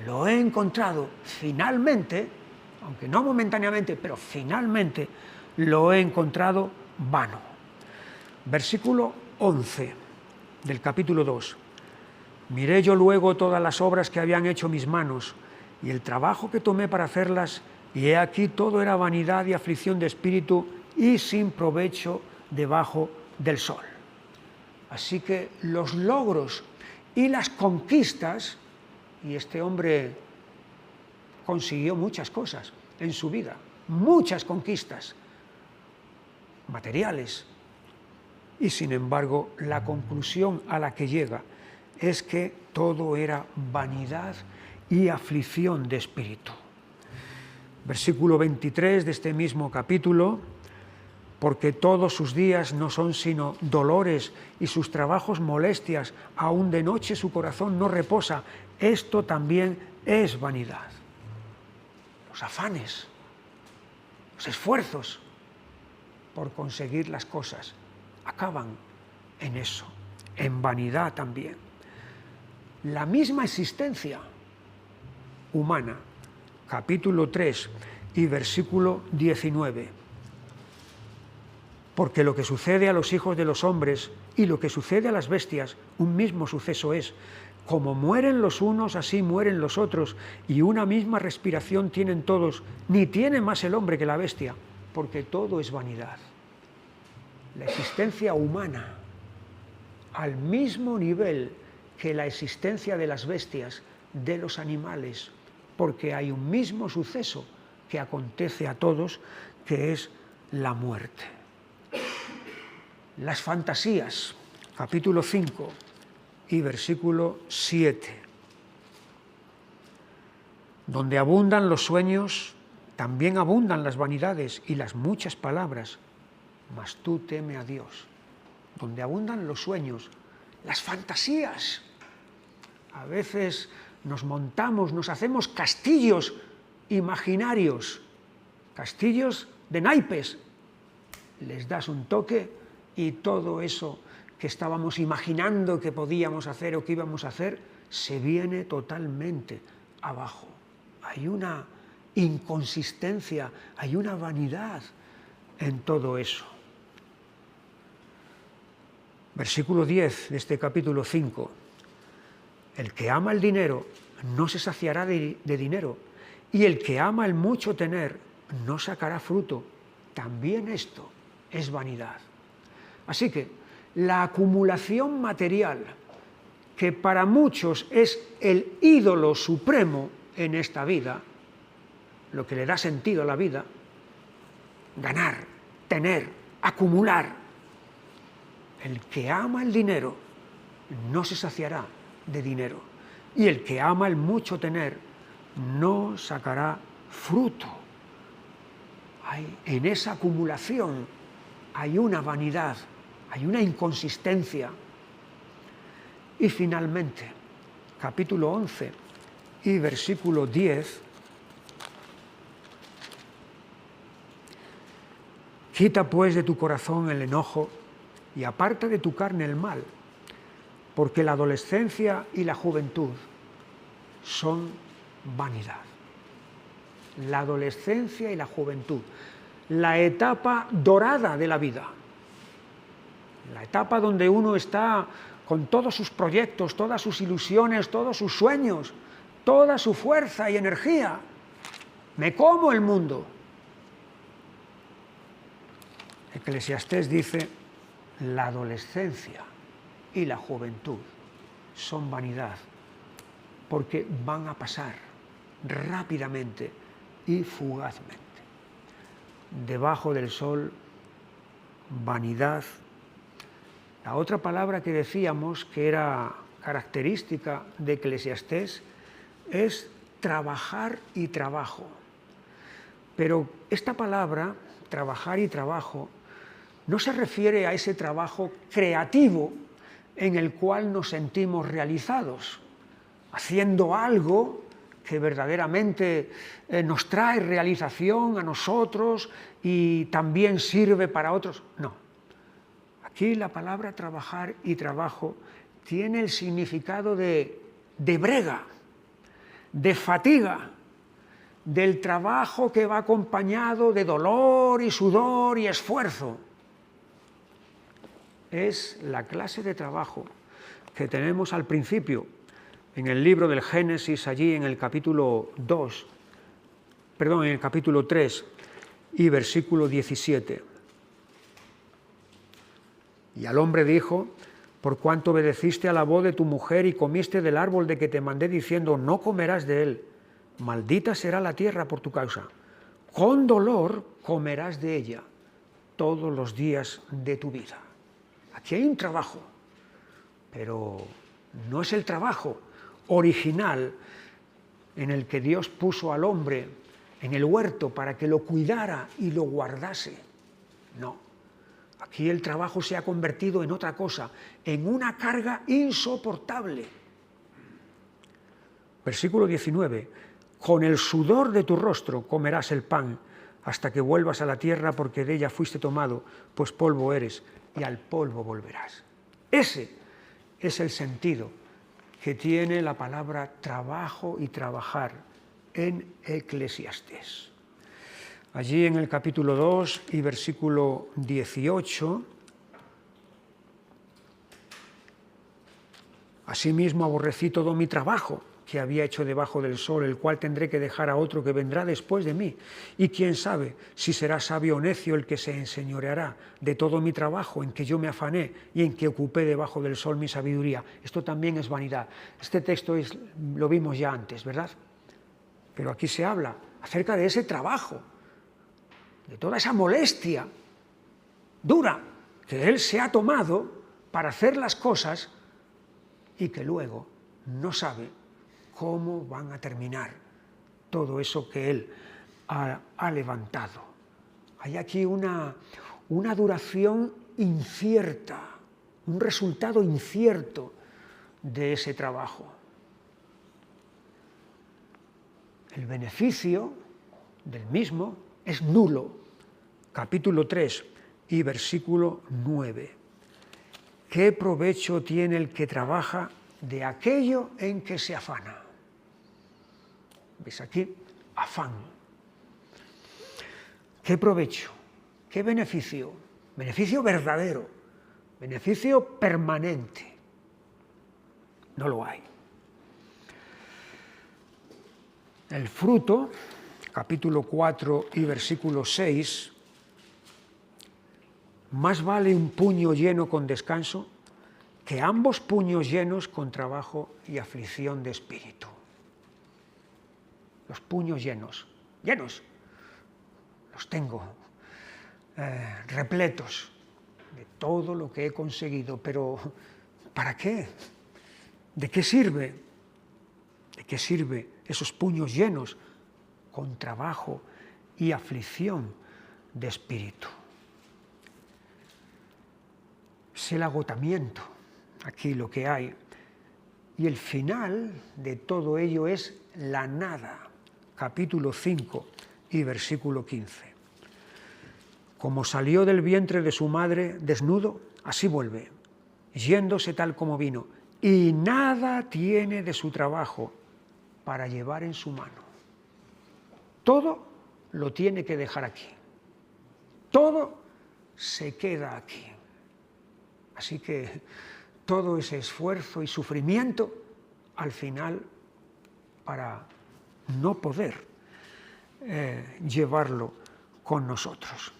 lo he encontrado finalmente, aunque no momentáneamente, pero finalmente, lo he encontrado vano. Versículo 11 del capítulo 2. Miré yo luego todas las obras que habían hecho mis manos y el trabajo que tomé para hacerlas, y he aquí todo era vanidad y aflicción de espíritu y sin provecho debajo del sol. Así que los logros y las conquistas, y este hombre consiguió muchas cosas en su vida, muchas conquistas materiales, y sin embargo la conclusión a la que llega es que todo era vanidad y aflicción de espíritu. Versículo 23 de este mismo capítulo, porque todos sus días no son sino dolores y sus trabajos molestias, aún de noche su corazón no reposa, esto también es vanidad. Los afanes, los esfuerzos por conseguir las cosas acaban en eso, en vanidad también. La misma existencia humana, capítulo 3 y versículo 19. Porque lo que sucede a los hijos de los hombres y lo que sucede a las bestias, un mismo suceso es. Como mueren los unos, así mueren los otros, y una misma respiración tienen todos, ni tiene más el hombre que la bestia, porque todo es vanidad. La existencia humana, al mismo nivel que la existencia de las bestias, de los animales, porque hay un mismo suceso que acontece a todos, que es la muerte. Las fantasías, capítulo 5 y versículo 7. Donde abundan los sueños, también abundan las vanidades y las muchas palabras, mas tú teme a Dios. Donde abundan los sueños, las fantasías. A veces nos montamos, nos hacemos castillos imaginarios, castillos de naipes. Les das un toque y todo eso que estábamos imaginando que podíamos hacer o que íbamos a hacer, se viene totalmente abajo. Hay una inconsistencia, hay una vanidad en todo eso. Versículo 10 de este capítulo 5. El que ama el dinero no se saciará de dinero, y el que ama el mucho tener no sacará fruto. También esto es vanidad. Así que la acumulación material, que para muchos es el ídolo supremo en esta vida, lo que le da sentido a la vida, ganar, tener, acumular. El que ama el dinero no se saciará de dinero. Y el que ama el mucho tener no sacará fruto. En esa acumulación hay una vanidad, hay una inconsistencia. Y finalmente, capítulo 11 y versículo 10, quita pues de tu corazón el enojo y aparta de tu carne el mal, porque la adolescencia y la juventud son vanidad. La adolescencia y la juventud, la etapa dorada de la vida, la etapa donde uno está con todos sus proyectos, todas sus ilusiones, todos sus sueños, toda su fuerza y energía. Me como el mundo. Eclesiastés dice, la adolescencia y la juventud son vanidad, porque van a pasar rápidamente y fugazmente. Debajo del sol, vanidad. La otra palabra que decíamos que era característica de Eclesiastés es trabajar y trabajo. Pero esta palabra, trabajar y trabajo, no se refiere a ese trabajo creativo en el cual nos sentimos realizados, haciendo algo que verdaderamente nos trae realización a nosotros y también sirve para otros. No. Aquí la palabra trabajar y trabajo tiene el significado de brega, de fatiga, del trabajo que va acompañado de dolor y sudor y esfuerzo. Es la clase de trabajo que tenemos al principio en el libro del Génesis, allí en el capítulo 3 y versículo 17. Y al hombre dijo, por cuanto obedeciste a la voz de tu mujer y comiste del árbol de que te mandé diciendo, no comerás de él, maldita será la tierra por tu causa. Con dolor comerás de ella todos los días de tu vida. Aquí hay un trabajo, pero no es el trabajo original en el que Dios puso al hombre en el huerto para que lo cuidara y lo guardase. No. Aquí el trabajo se ha convertido en otra cosa, en una carga insoportable. Versículo 19. Con el sudor de tu rostro comerás el pan hasta que vuelvas a la tierra, porque de ella fuiste tomado, pues polvo eres y al polvo volverás. Ese es el sentido que tiene la palabra trabajo y trabajar en Eclesiastés. Allí en el capítulo 2 y versículo 18, asimismo aborrecí todo mi trabajo que había hecho debajo del sol, el cual tendré que dejar a otro que vendrá después de mí. Y quién sabe si será sabio o necio el que se enseñoreará de todo mi trabajo en que yo me afané y en que ocupé debajo del sol mi sabiduría. Esto también es vanidad. Este texto lo vimos ya antes, ¿verdad? Pero aquí se habla acerca de ese trabajo, de toda esa molestia dura que él se ha tomado para hacer las cosas y que luego no sabe cómo van a terminar todo eso que él ha levantado. Hay aquí una duración incierta, un resultado incierto de ese trabajo. El beneficio del mismo es nulo. Capítulo 3 y versículo 9. ¿Qué provecho tiene el que trabaja de aquello en que se afana? ¿Ves aquí? Afán. ¿Qué provecho? ¿Qué beneficio? Beneficio verdadero, beneficio permanente. No lo hay. El fruto, capítulo 4 y versículo 6, más vale un puño lleno con descanso que ambos puños llenos con trabajo y aflicción de espíritu. Los puños llenos, los tengo repletos de todo lo que he conseguido, pero ¿para qué? ¿De qué sirve? ¿De qué sirve esos puños llenos? Con trabajo y aflicción de espíritu. Es el agotamiento, aquí lo que hay. Y el final de todo ello es la nada, capítulo 5 y versículo 15. Como salió del vientre de su madre desnudo, así vuelve, yéndose tal como vino, y nada tiene de su trabajo para llevar en su mano. Todo lo tiene que dejar aquí. Todo se queda aquí. Así que todo ese esfuerzo y sufrimiento, al final, para no poder llevarlo con nosotros.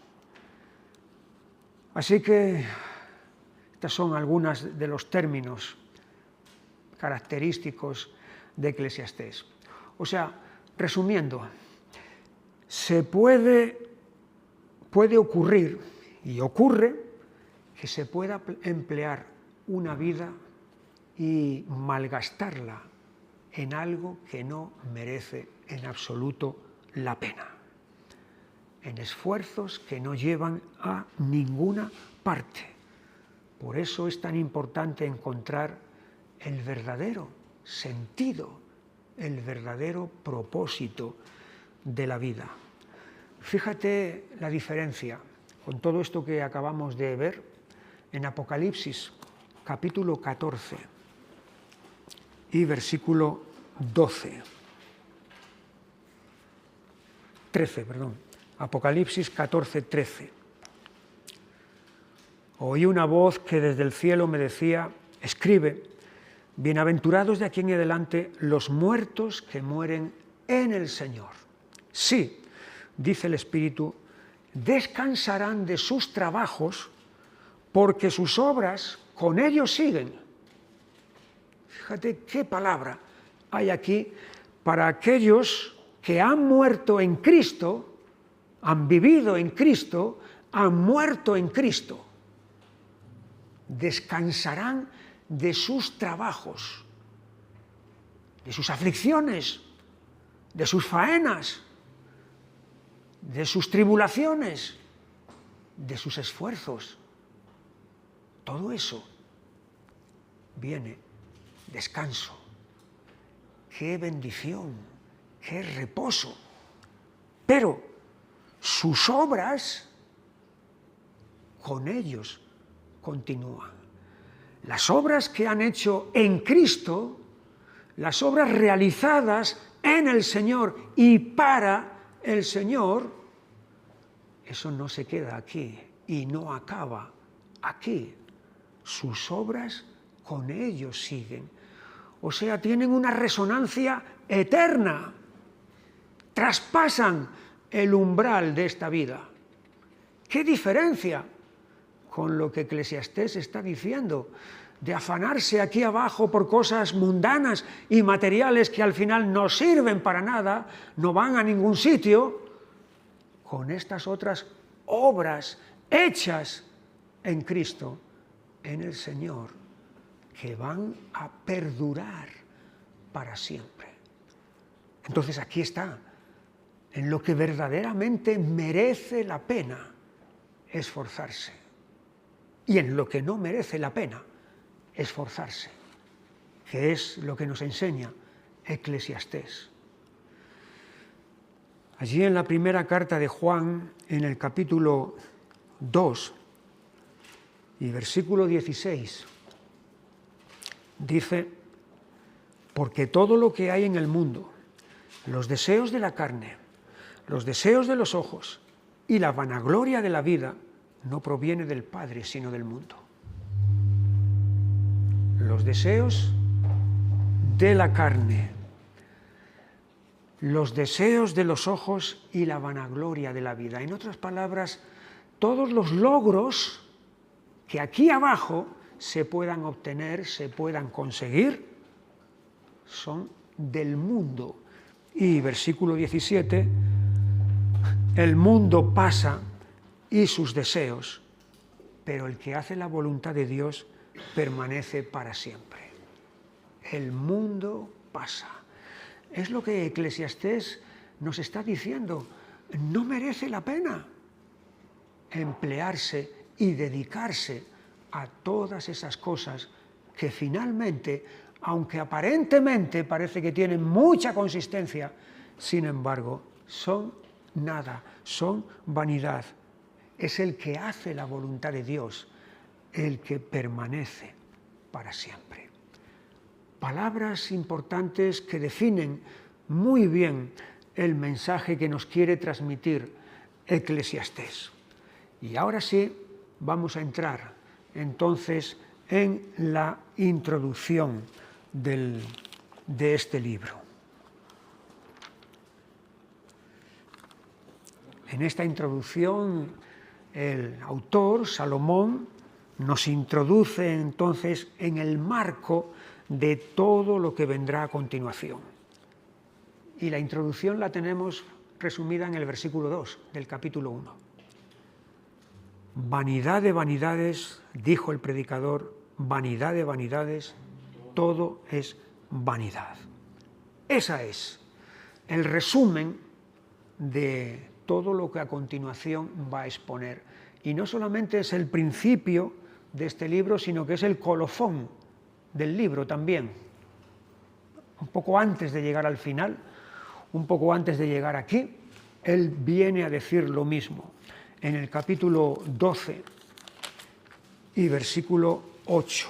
Así que estas son algunas de los términos característicos de Eclesiastés. O sea, resumiendo, se puede ocurrir, y ocurre, que se pueda emplear una vida y malgastarla en algo que no merece en absoluto la pena, en esfuerzos que no llevan a ninguna parte. Por eso es tan importante encontrar el verdadero sentido, el verdadero propósito de la vida. Fíjate la diferencia con todo esto que acabamos de ver en Apocalipsis, capítulo 14 y versículo 13, Apocalipsis 14, 13. Oí una voz que desde el cielo me decía: escribe, bienaventurados de aquí en adelante los muertos que mueren en el Señor. Sí, dice el Espíritu, descansarán de sus trabajos porque sus obras con ellos siguen. Fíjate qué palabra hay aquí para aquellos que han muerto en Cristo, han vivido en Cristo, han muerto en Cristo. Descansarán de sus trabajos, de sus aflicciones, de sus faenas, de sus tribulaciones, de sus esfuerzos. Todo eso viene descanso. ¡Qué bendición! ¡Qué reposo! Pero sus obras con ellos continúan. Las obras que han hecho en Cristo, las obras realizadas en el Señor y para el Señor, eso no se queda aquí y no acaba aquí. Sus obras con ellos siguen. O sea, tienen una resonancia eterna. Traspasan el umbral de esta vida. ¿Qué diferencia con lo que Eclesiastés está diciendo? De afanarse aquí abajo por cosas mundanas y materiales que al final no sirven para nada, no van a ningún sitio, con estas otras obras hechas en Cristo, en el Señor, que van a perdurar para siempre. Entonces aquí está, en lo que verdaderamente merece la pena esforzarse, y en lo que no merece la pena esforzarse, que es lo que nos enseña Eclesiastés. Allí en la primera carta de Juan, en el capítulo 2 y versículo 16, dice: porque todo lo que hay en el mundo, los deseos de la carne, los deseos de los ojos y la vanagloria de la vida, no proviene del Padre, sino del mundo. Los deseos de la carne, los deseos de los ojos y la vanagloria de la vida. En otras palabras, todos los logros que aquí abajo se puedan obtener, se puedan conseguir, son del mundo. Y versículo 17, el mundo pasa y sus deseos, pero el que hace la voluntad de Dios permanece para siempre. El mundo pasa. Es lo que Eclesiastés nos está diciendo. No merece la pena emplearse y dedicarse a todas esas cosas que finalmente, aunque aparentemente parece que tienen mucha consistencia, sin embargo, son nada, son vanidad. Es el que hace la voluntad de Dios, el que permanece para siempre. Palabras importantes que definen muy bien el mensaje que nos quiere transmitir Eclesiastés. Y ahora sí, vamos a entrar entonces en la introducción de este libro. En esta introducción, el autor, Salomón, nos introduce entonces en el marco de todo lo que vendrá a continuación. Y la introducción la tenemos resumida en el versículo 2 del capítulo 1. Vanidad de vanidades, dijo el predicador, vanidad de vanidades, todo es vanidad. Ese es el resumen de todo lo que a continuación va a exponer. Y no solamente es el principio de este libro, sino que es el colofón del libro también. Un poco antes de llegar al final, un poco antes de llegar aquí, él viene a decir lo mismo. En el capítulo 12 y versículo 8.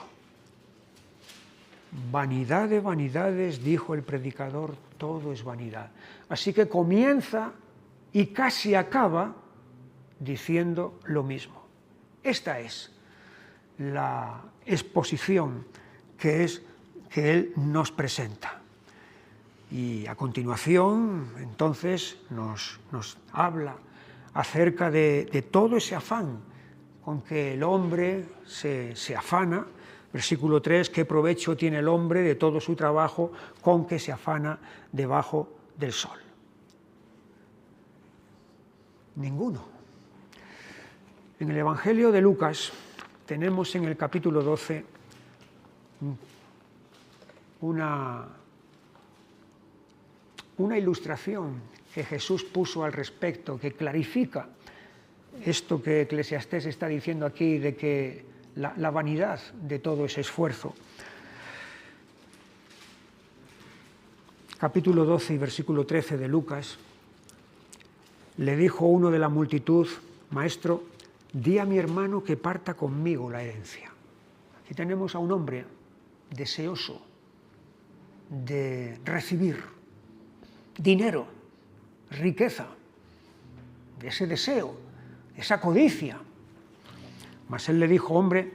Vanidad de vanidades, dijo el predicador, todo es vanidad. Así que comienza y casi acaba diciendo lo mismo. Esta es la exposición que él nos presenta. Y a continuación, entonces, nos habla acerca de todo ese afán con que el hombre se afana. Versículo 3, ¿qué provecho tiene el hombre de todo su trabajo con que se afana debajo del sol? Ninguno. En el Evangelio de Lucas tenemos en el capítulo 12 una ilustración que Jesús puso al respecto, que clarifica esto que Eclesiastés está diciendo aquí, de que la vanidad de todo ese esfuerzo. Capítulo 12 y versículo 13 de Lucas, le dijo uno de la multitud, Maestro, di a mi hermano que parta conmigo la herencia. Aquí tenemos a un hombre deseoso de recibir dinero, riqueza, de ese deseo, esa codicia. Mas él le dijo, hombre,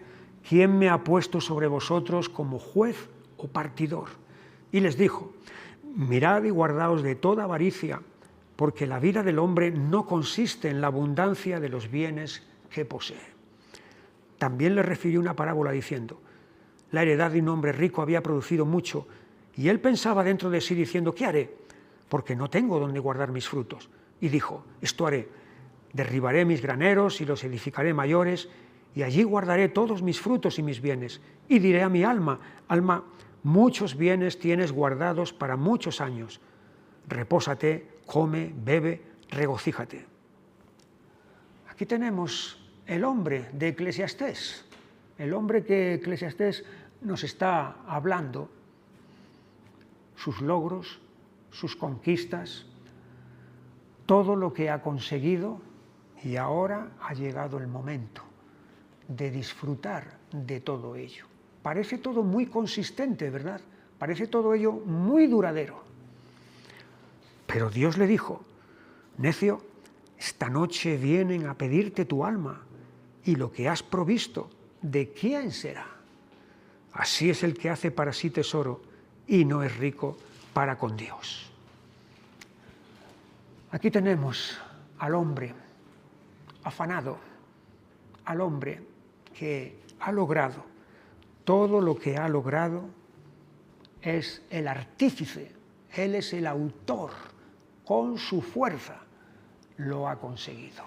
¿quién me ha puesto sobre vosotros como juez o partidor? Y les dijo, mirad y guardaos de toda avaricia, porque la vida del hombre no consiste en la abundancia de los bienes que posee. También le refirió una parábola diciendo, la heredad de un hombre rico había producido mucho, y él pensaba dentro de sí diciendo, ¿qué haré? Porque no tengo donde guardar mis frutos. Y dijo, esto haré, derribaré mis graneros y los edificaré mayores, y allí guardaré todos mis frutos y mis bienes. Y diré a mi alma, alma, muchos bienes tienes guardados para muchos años. Repósate, come, bebe, regocíjate. Aquí tenemos el hombre de Eclesiastés, el hombre que Eclesiastés nos está hablando, sus logros, sus conquistas, todo lo que ha conseguido, y ahora ha llegado el momento de disfrutar de todo ello. Parece todo muy consistente, ¿verdad? Parece todo ello muy duradero. Pero Dios le dijo, necio, esta noche vienen a pedirte tu alma, y lo que has provisto, ¿de quién será? Así es el que hace para sí tesoro y no es rico para con Dios. Aquí tenemos al hombre afanado, al hombre que ha logrado todo lo que ha logrado, es el artífice, él es el autor, con su fuerza lo ha conseguido.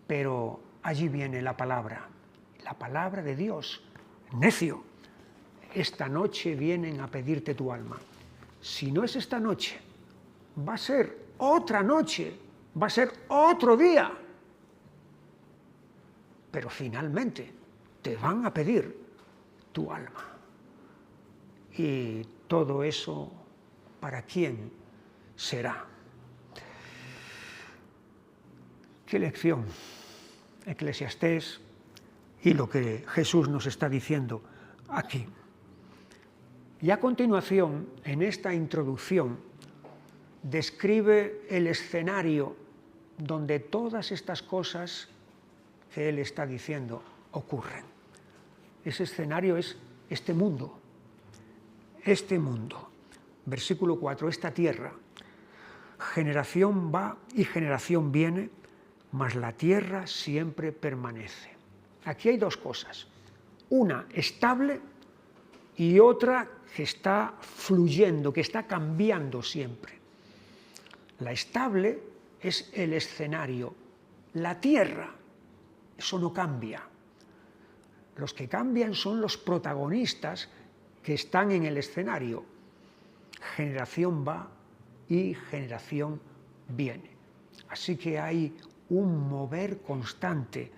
Pero allí viene la palabra de Dios, necio, esta noche vienen a pedirte tu alma. si no es esta noche, va a ser otra noche, va a ser otro día. Pero finalmente te van a pedir tu alma. Y todo eso, ¿para quién será? ¿Qué lección? Eclesiastés y lo que Jesús nos está diciendo aquí. Y a continuación, en esta introducción, describe el escenario donde todas estas cosas que él está diciendo ocurren. Ese escenario es este mundo. Este mundo. Versículo 4, esta tierra. Generación va y generación viene, mas la tierra siempre permanece. Aquí hay dos cosas. Una estable y otra que está fluyendo, que está cambiando siempre. La estable es el escenario. La tierra, eso no cambia. Los que cambian son los protagonistas que están en el escenario. Generación va y generación viene. Así que hay un mover constante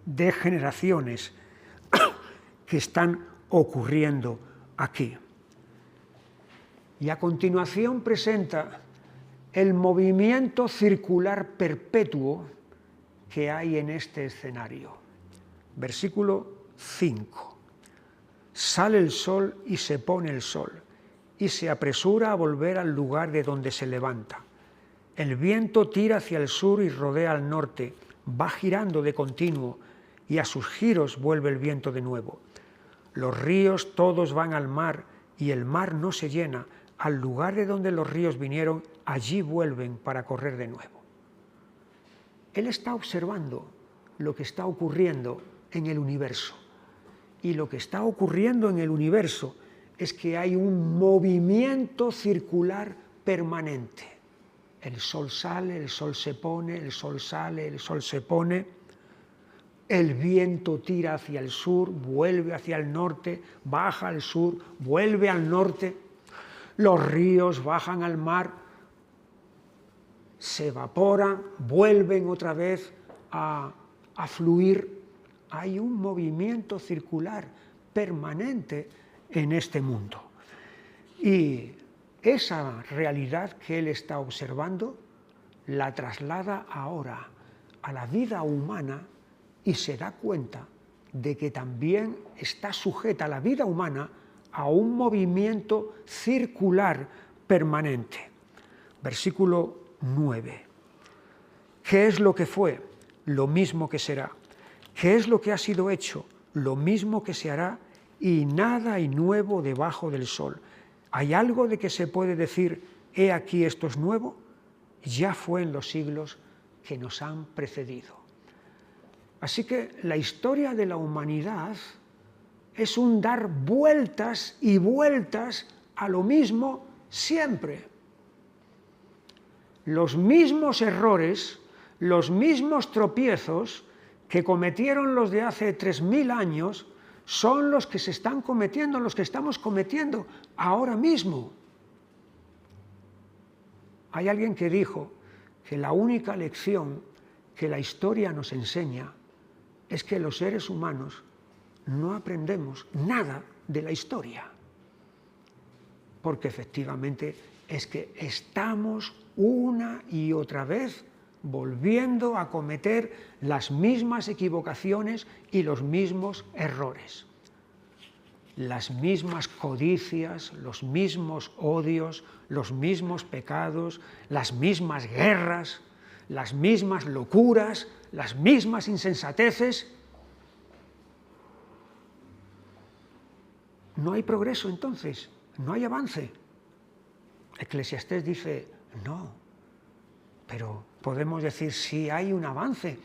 de generaciones que están ocurriendo aquí. Y a continuación presenta el movimiento circular perpetuo que hay en este escenario. Versículo 5. Sale el sol y se pone el sol, y se apresura a volver al lugar de donde se levanta. El viento tira hacia el sur y rodea al norte, va girando de continuo, y a sus giros vuelve el viento de nuevo. Los ríos todos van al mar, y el mar no se llena. Al lugar de donde los ríos vinieron, allí vuelven para correr de nuevo. Él está observando lo que está ocurriendo en el universo. Y lo que está ocurriendo en el universo es que hay un movimiento circular permanente. El sol sale, el sol se pone, el sol sale, el sol se pone. El viento tira hacia el sur, vuelve hacia el norte, baja al sur, vuelve al norte. Los ríos bajan al mar, se evaporan, vuelven otra vez a fluir. Hay un movimiento circular permanente en este mundo. Y esa realidad que él está observando la traslada ahora a la vida humana y se da cuenta de que también está sujeta la vida humana a un movimiento circular permanente. Versículo 9. ¿Qué es lo que fue? Lo mismo que será. ¿Qué es lo que ha sido hecho? Lo mismo que se hará, y nada hay nuevo debajo del sol. ¿Hay algo de que se puede decir, he aquí esto es nuevo? Ya fue en los siglos que nos han precedido. Así que la historia de la humanidad es un dar vueltas y vueltas a lo mismo siempre. Los mismos errores, los mismos tropiezos que cometieron los de hace 3000 años son los que se están cometiendo, los que estamos cometiendo ahora mismo. Hay alguien que dijo que la única lección que la historia nos enseña es que los seres humanos no aprendemos nada de la historia, porque efectivamente es que estamos una y otra vez volviendo a cometer las mismas equivocaciones y los mismos errores. Las mismas codicias, los mismos odios, los mismos pecados, las mismas guerras, las mismas locuras, las mismas insensateces. No hay progreso entonces, no hay avance. Eclesiastés dice, no, pero podemos decir sí hay un avance,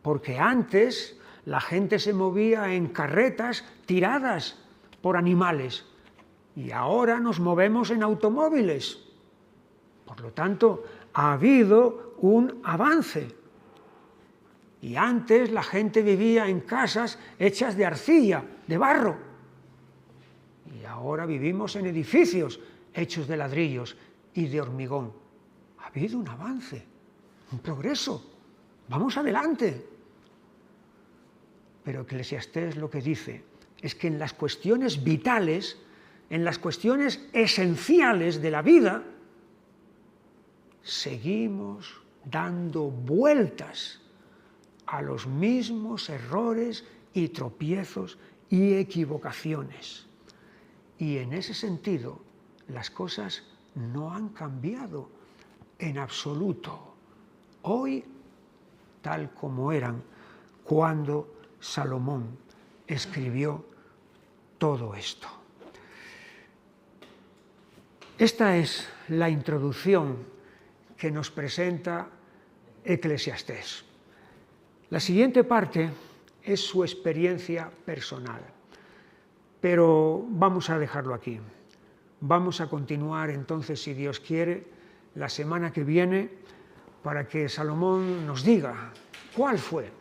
porque antes la gente se movía en carretas tiradas por animales y ahora nos movemos en automóviles. Por lo tanto, ha habido un avance. Y antes la gente vivía en casas hechas de arcilla, de barro. Y ahora vivimos en edificios hechos de ladrillos y de hormigón. Ha habido un avance, un progreso. Vamos adelante. Pero Eclesiastés lo que dice es que en las cuestiones vitales, en las cuestiones esenciales de la vida, seguimos dando vueltas a los mismos errores y tropiezos y equivocaciones. Y en ese sentido, las cosas no han cambiado en absoluto. Hoy, tal como eran cuando Salomón escribió todo esto. Esta es la introducción que nos presenta Eclesiastés. La siguiente parte es su experiencia personal, pero vamos a dejarlo aquí. Vamos a continuar entonces, si Dios quiere, la semana que viene para que Salomón nos diga cuál fue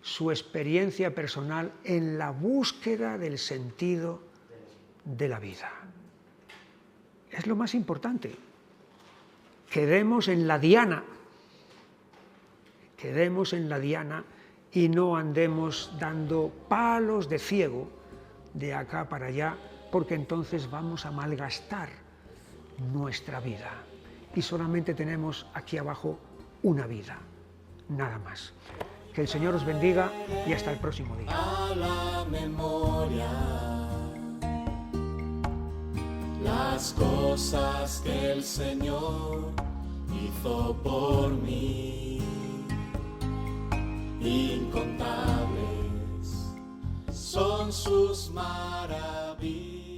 su experiencia personal en la búsqueda del sentido de la vida. Es lo más importante. Quedemos en la diana. Quedemos en la diana y no andemos dando palos de ciego de acá para allá, porque entonces vamos a malgastar nuestra vida. Y solamente tenemos aquí abajo una vida, nada más. Que el Señor os bendiga y hasta el próximo día. A la memoria las cosas que el Señor hizo por mí, incontables son sus maravillas.